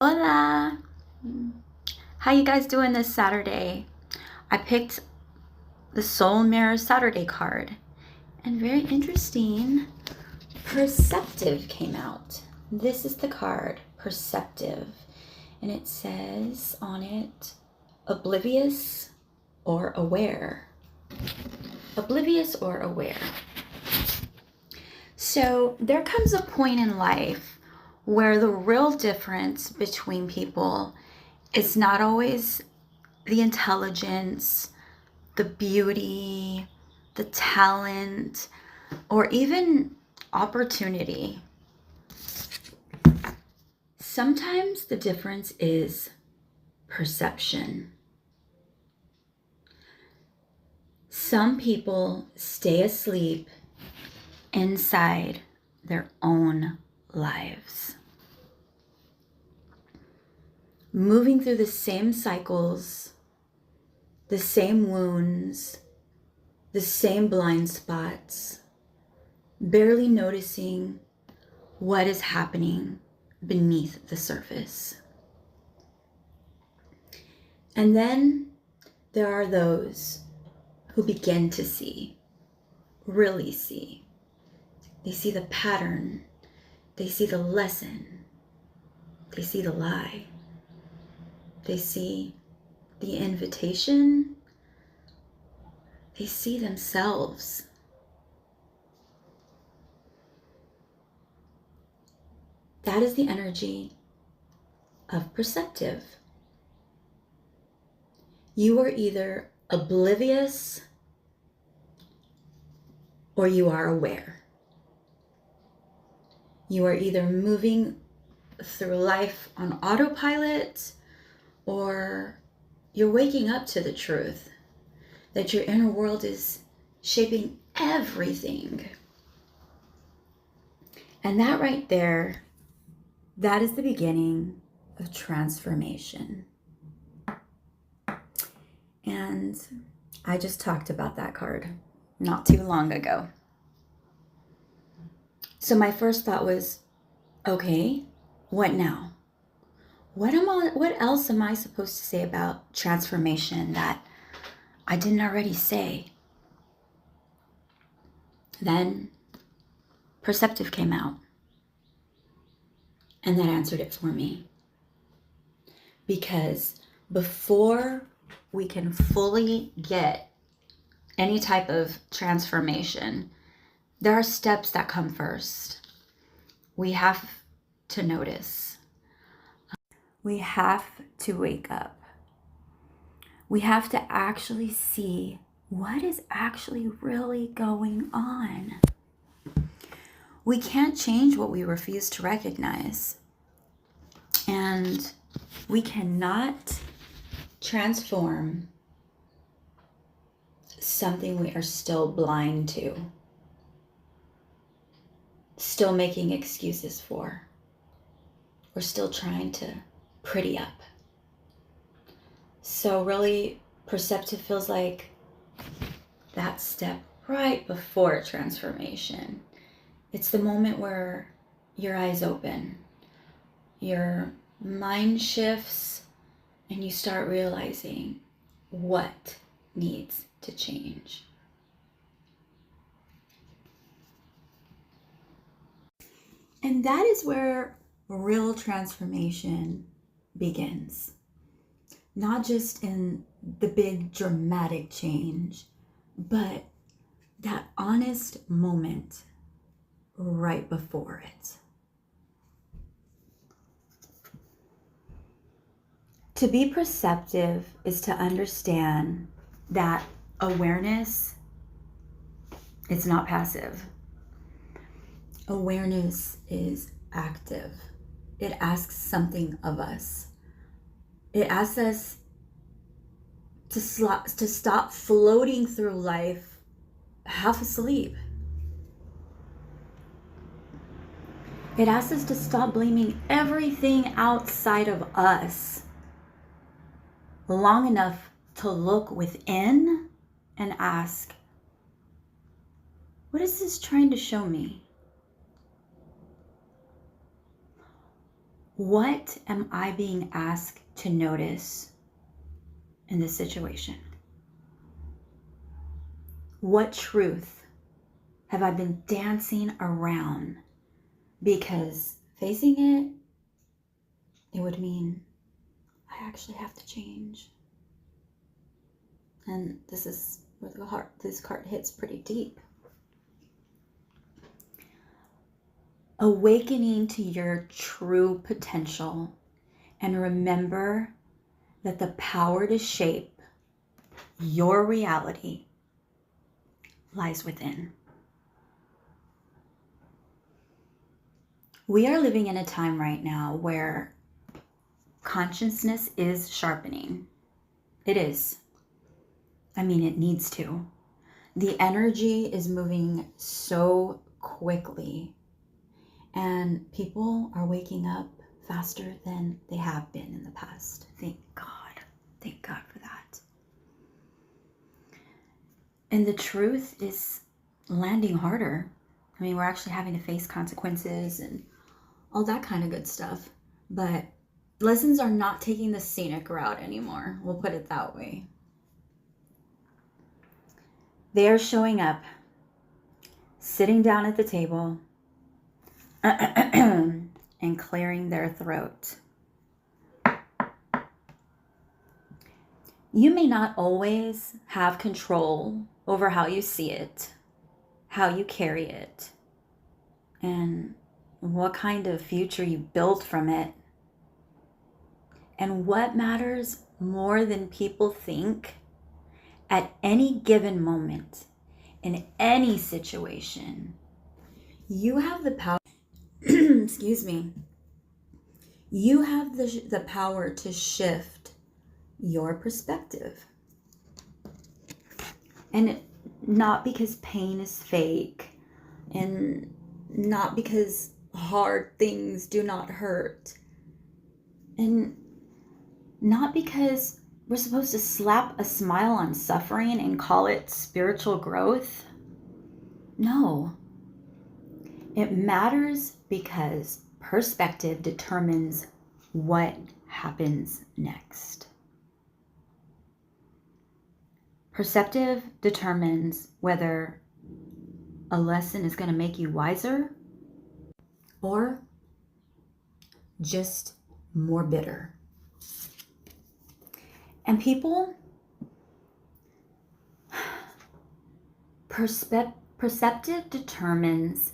Hola! How you guys doing this Saturday? I picked the Soul Mirror Saturday card, and very interesting, Perceptive came out. This is the card, Perceptive, and it says on it, oblivious or aware. Oblivious or aware. So there comes a point in life where the real difference between people is not always the intelligence, the beauty, the talent, or even opportunity. Sometimes the difference is perception. Some people stay asleep inside their own lives, moving through the same cycles, the same wounds, the same blind spots, barely noticing what is happening beneath the surface. And then there are those who begin to see, really see. They see the pattern, they see the lesson, they see the lie, they see the invitation, they see themselves. That is the energy of perceptive. You are either oblivious or you are aware. You are either moving through life on autopilot or you're waking up to the truth that your inner world is shaping everything. And that right there, that is the beginning of transformation. And I just talked about that card not too long ago. So my first thought was, okay, what now? What else am I supposed to say about transformation that I didn't already say? Then Perceptive came out, and that answered it for me. Because before we can fully get any type of transformation, there are steps that come first. We have to notice. We have to wake up. We have to actually see what is actually really going on. We can't change what we refuse to recognize. And we cannot transform something we are still blind to, still making excuses for. We're still trying to pretty up. So really, perceptive feels like that step right before transformation. It's the moment where your eyes open, your mind shifts, and you start realizing what needs to change. And that is where real transformation begins. Not just in the big dramatic change, but that honest moment right before it. To be perceptive is to understand that awareness is not passive. Awareness is active. It asks something of us. It asks us to stop floating through life half asleep. It asks us to stop blaming everything outside of us long enough to look within and ask, what is this trying to show me? What am I being asked to notice in this situation? What truth have I been dancing around? Because facing it would mean I actually have to change. And this is where this card hits pretty deep. Awakening to your true potential, and remember that the power to shape your reality lies within. We are living in a time right now where consciousness is sharpening. It is. I mean, it needs to. The energy is moving so quickly, and people are waking up faster than they have been in the past. Thank God. Thank God for that. And the truth is landing harder. I mean, we're actually having to face consequences and all that kind of good stuff. But lessons are not taking the scenic route anymore. We'll put it that way. They are showing up, sitting down at the table, and clearing their throat. You may not always have control over how you see it, how you carry it, and what kind of future you build from it. And what matters more than people think, at any given moment, in any situation, you have the power, excuse me, you have the power to shift your perspective. And not because pain is fake, and not because hard things do not hurt, and not because we're supposed to slap a smile on suffering and call it spiritual growth. No. It matters because perspective determines what happens next. Perceptive determines whether a lesson is going to make you wiser or just more bitter. And people, perceptive determines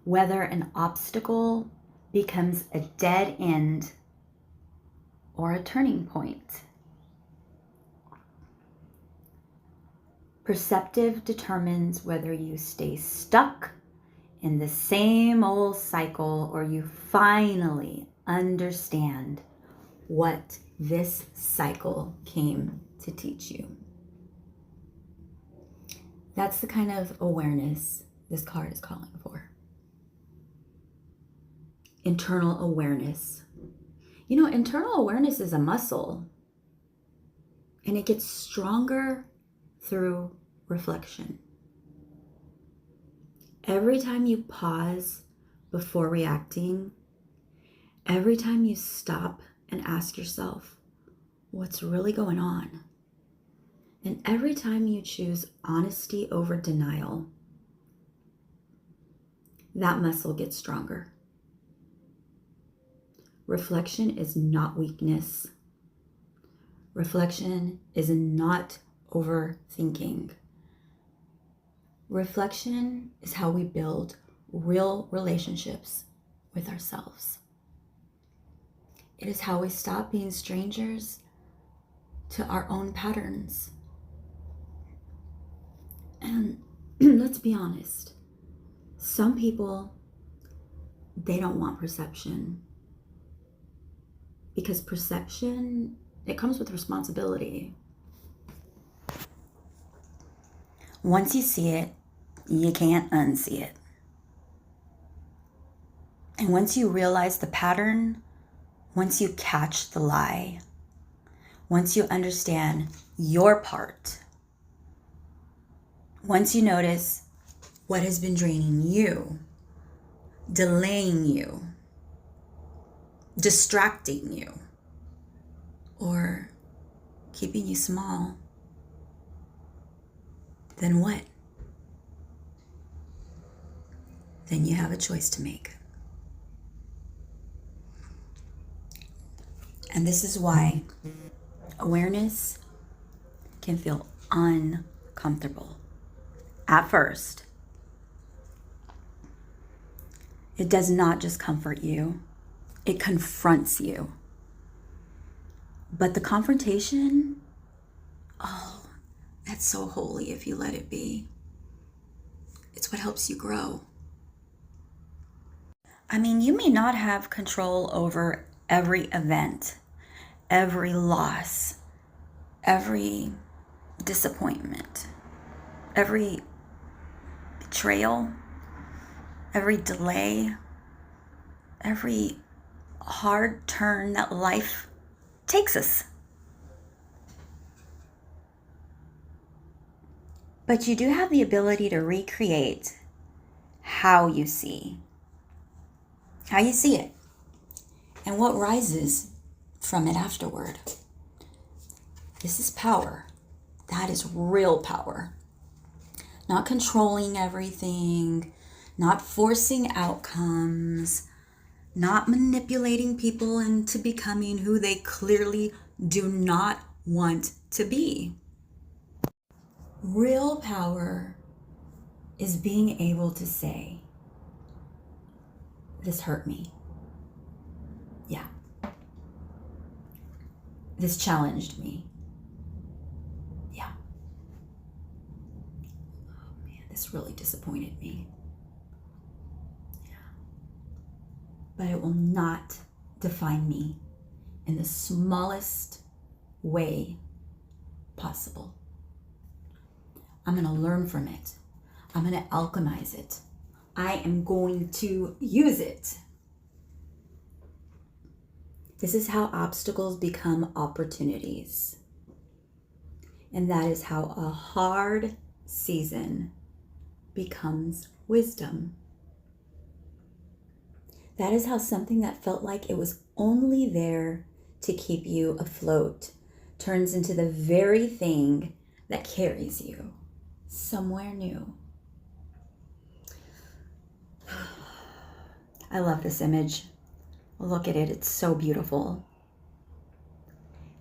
whether an obstacle becomes a dead end or a turning point. Perceptive determines whether you stay stuck in the same old cycle or you finally understand what this cycle came to teach you. That's the kind of awareness this card is calling for. Internal awareness. You know, internal awareness is a muscle, and it gets stronger through reflection. Every time you pause before reacting, every time you stop and ask yourself, what's really going on? And every time you choose honesty over denial, that muscle gets stronger. Reflection is not weakness. Reflection is not overthinking. Reflection is how we build real relationships with ourselves. It is how we stop being strangers to our own patterns. And let's be honest, some people, they don't want perception, because perception, it comes with responsibility. Once you see it, you can't unsee it. And once you realize the pattern, once you catch the lie, once you understand your part, once you notice what has been draining you, delaying you, distracting you or keeping you small, then what? Then you have a choice to make. And this is why awareness can feel uncomfortable at first. It does not just comfort you, it confronts you. But the confrontation, oh, that's so holy if you let it be. It's what helps you grow. I mean, you may not have control over every event, every loss, every disappointment, every betrayal, every delay, every hard turn that life takes us. But you do have the ability to recreate how you see it, and what rises from it afterward. This is power. That is real power. Not controlling everything, not forcing outcomes, not manipulating people into becoming who they clearly do not want to be. Real power is being able to say, this hurt me. Yeah. This challenged me. Yeah. Oh man, this really disappointed me. Yeah. But it will not define me in the smallest way possible. I'm going to learn from it. I'm going to alchemize it. I am going to use it. This is how obstacles become opportunities. And that is how a hard season becomes wisdom. That is how something that felt like it was only there to keep you afloat turns into the very thing that carries you somewhere new. I love this image. Look at it, it's so beautiful.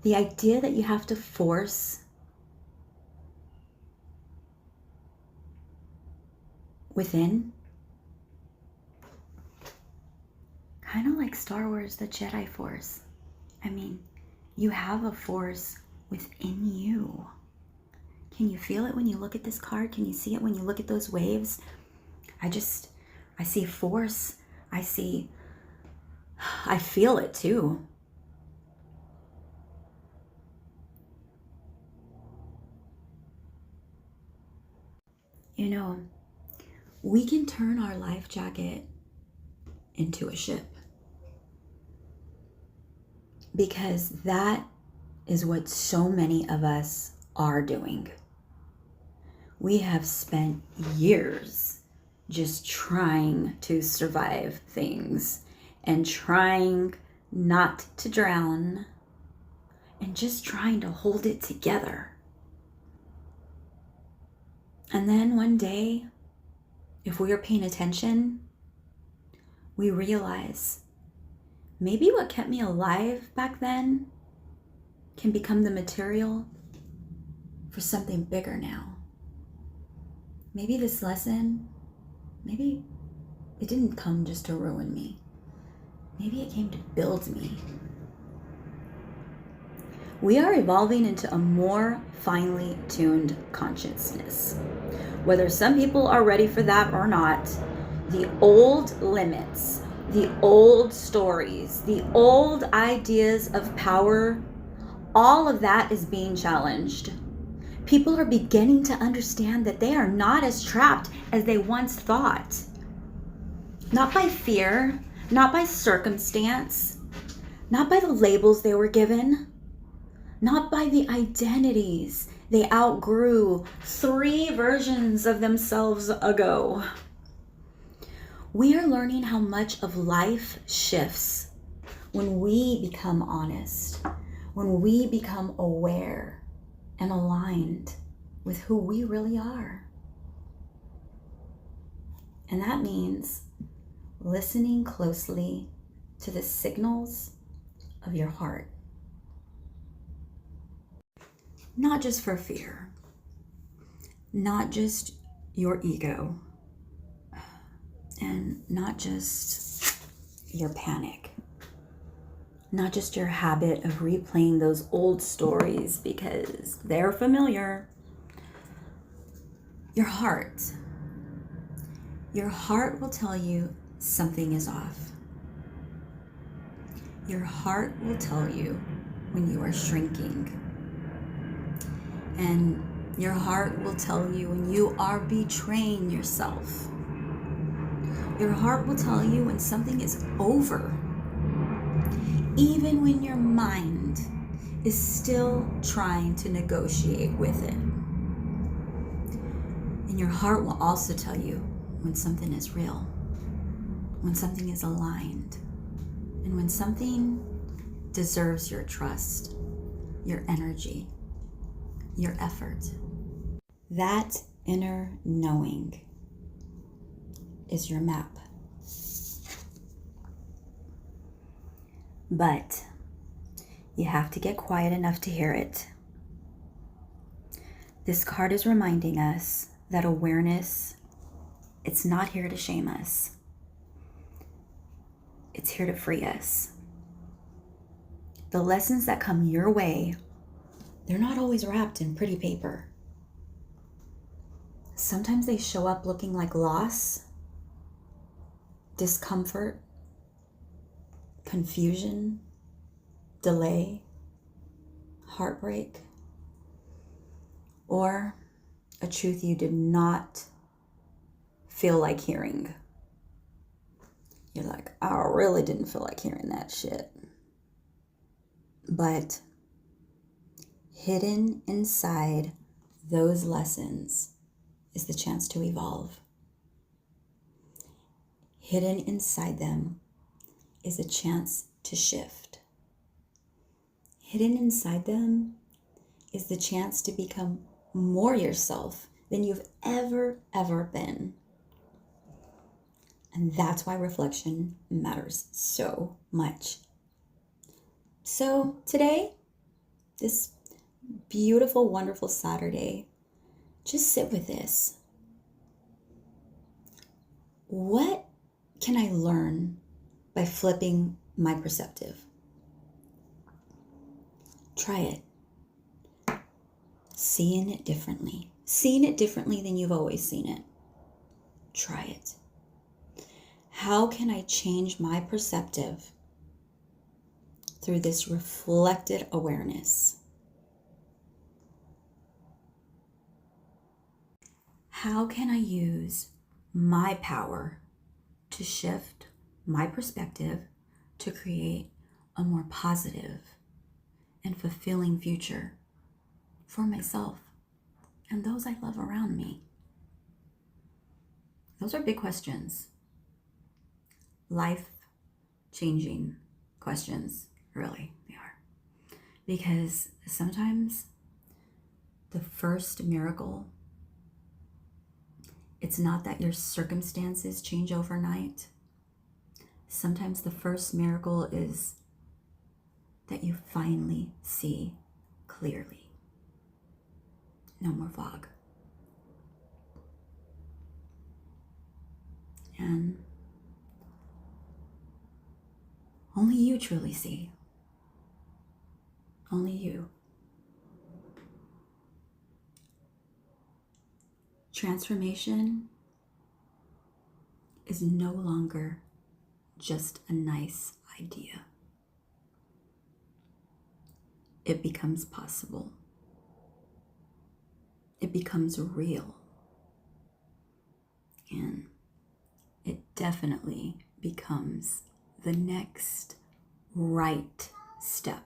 The idea that you have to force within, kind of like Star Wars, the Jedi Force. I mean, you have a force within you. Can you feel it when you look at this card? Can you see it when you look at those waves? I see force. I feel it too. You know, we can turn our life jacket into a ship, because that is what so many of us are doing. We have spent years just trying to survive things and trying not to drown and just trying to hold it together. And then one day, if we are paying attention, we realize maybe what kept me alive back then can become the material for something bigger now. Maybe this lesson, maybe it didn't come just to ruin me. Maybe it came to build me. We are evolving into a more finely tuned consciousness. Whether some people are ready for that or not, the old limits, the old stories, the old ideas of power, all of that is being challenged. People are beginning to understand that they are not as trapped as they once thought. Not by fear, not by circumstance, not by the labels they were given, not by the identities they outgrew 3 versions of themselves ago. We are learning how much of life shifts when we become honest, when we become aware and aligned with who we really are. And that means listening closely to the signals of your heart. Not just for fear, not just your ego, and not just your panic, not just your habit of replaying those old stories because they're familiar. Your heart. Your heart will tell you something is off. Your heart will tell you when you are shrinking. And your heart will tell you when you are betraying yourself. Your heart will tell you when something is over, even when your mind is still trying to negotiate with it. And your heart will also tell you when something is real, when something is aligned, and when something deserves your trust, your energy, your effort. That inner knowing is your map. But you have to get quiet enough to hear it. This card is reminding us that awareness, it's not here to shame us. It's here to free us. The lessons that come your way, they're not always wrapped in pretty paper. Sometimes they show up looking like loss, discomfort, confusion, delay, heartbreak, or a truth you did not feel like hearing. You're like, I really didn't feel like hearing that shit. But hidden inside those lessons is the chance to evolve. Hidden inside them is a chance to shift. Hidden inside them is the chance to become more yourself than you've ever been. And that's why reflection matters so much. So today, this beautiful, wonderful Saturday, just sit with this. What can I learn by flipping my perceptive? Try it. Seeing it differently. Seeing it differently than you've always seen it. Try it. How can I change my perceptive through this reflected awareness? How can I use my power to shift my perspective to create a more positive and fulfilling future for myself and those I love around me? Those are big questions. Life-changing questions, really, they are. Because sometimes the first miracle, it's not that your circumstances change overnight. Sometimes the first miracle is that you finally see clearly. No more fog. And only you truly see. Only you. Transformation is no longer just a nice idea. It becomes possible. It becomes real. And it definitely becomes the next right step